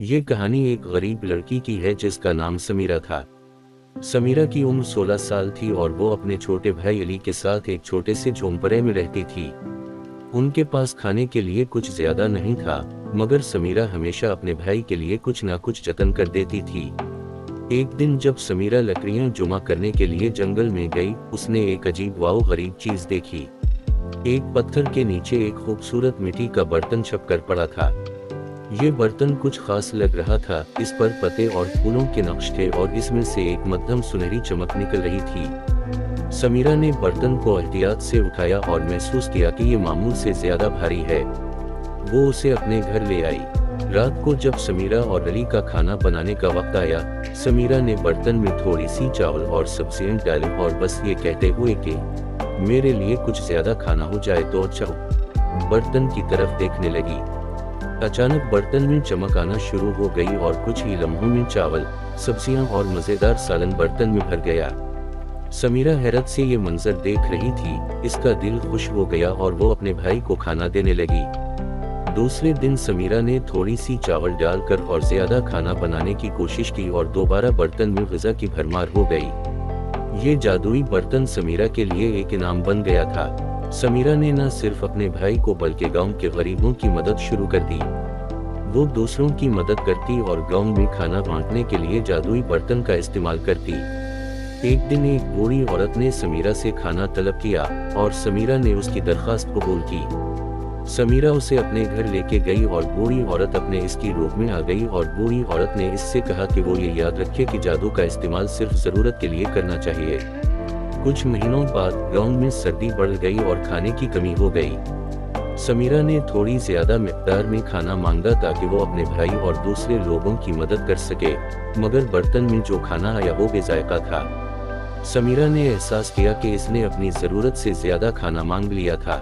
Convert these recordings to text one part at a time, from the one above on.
ये कहानी एक गरीब लड़की की है जिसका नाम समीरा था। समीरा की उम्र 16 साल थी और वो अपने छोटे भाई अली के साथ एक छोटे से झोंपड़े में रहती थी। उनके पास खाने के लिए कुछ ज्यादा नहीं था, मगर समीरा हमेशा अपने भाई के लिए कुछ ना कुछ जतन कर देती थी। एक दिन जब समीरा लकड़ियां जमा करने के लिए जंगल में गई, उसने एक अजीब व गरीब चीज देखी। एक पत्थर के नीचे एक खूबसूरत मिट्टी का बर्तन छपकर पड़ा था। ये बर्तन कुछ खास लग रहा था। इस पर पत्ते और फूलों के नक्श थे और इसमें से एक मध्यम सुनहरी चमक निकल रही थी। समीरा ने बर्तन को एहतियात से उठाया और महसूस किया कि ये मामूल से ज्यादा भारी है। वो उसे अपने घर ले आई। रात को जब समीरा और अली का खाना बनाने का वक्त आया, समीरा ने बर्तन में थोड़ी सी चावल और सब्जियां डाली और बस ये कहते हुए कि मेरे लिए कुछ ज्यादा खाना हो जाए तो अच्छा हो, बर्तन की तरफ देखने लगी। अचानक बर्तन में चमक आना शुरू हो गई और कुछ ही लम्हों में चावल, सब्जियां और मजेदार सालन बर्तन में भर गया। समीरा हैरत से ये मंजर देख रही थी। इसका दिल खुश हो गया और वो अपने भाई को खाना देने लगी। दूसरे दिन समीरा ने थोड़ी सी चावल डालकर और ज्यादा खाना बनाने की कोशिश की और दोबारा बर्तन में ग़िज़ा की भरमार हो गई। ये जादुई बर्तन समीरा के लिए एक इनाम बन गया था। समीरा ने न सिर्फ अपने भाई को बल्कि गांव के गरीबों की मदद शुरू कर दी। वो दूसरों की मदद करती और गांव में खाना बांटने के लिए जादुई बर्तन का इस्तेमाल करती। एक दिन एक बूढ़ी औरत ने समीरा से खाना तलब किया और समीरा ने उसकी दरख्वास्त कबूल की। समीरा उसे अपने घर लेके गई और बूढ़ी औरत अपने इसकी रूप में आ गई और बूढ़ी औरत ने इससे कहा कि वो ये याद रखे कि जादू का इस्तेमाल सिर्फ जरूरत के लिए करना चाहिए। कुछ महीनों बाद गांव में सर्दी बढ़ गई और खाने की कमी हो गई। समीरा ने थोड़ी ज्यादा मिकदार में खाना मांगा ताकि वो अपने भाई और दूसरे लोगों की मदद कर सके, मगर बर्तन में जो खाना आया वो बेजायका था। समीरा ने एहसास किया कि इसने अपनी जरूरत से ज्यादा खाना मांग लिया था।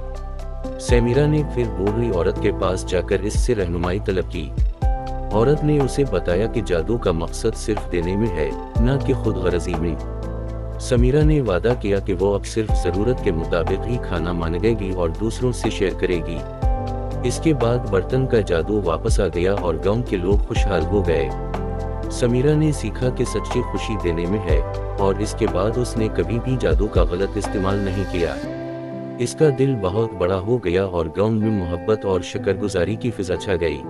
समीरा ने फिर बूढ़ी औरत के पास जाकर इससे रहनुमाई तलब की। औरत ने उसे बताया कि जादू का मकसद सिर्फ देने में है, न कि खुद गर्जी में। समीरा ने वादा किया कि वो अब सिर्फ जरूरत के मुताबिक ही खाना मांगेगी और दूसरों से शेयर करेगी। इसके बाद बर्तन का जादू वापस आ गया और गांव के लोग खुशहाल हो गए। समीरा ने सीखा कि सच्ची खुशी देने में है और इसके बाद उसने कभी भी जादू का गलत इस्तेमाल नहीं किया। इसका दिल बहुत बड़ा हो गया और गांव में मोहब्बत और शुक्रगुजारी की फिजा छा गई।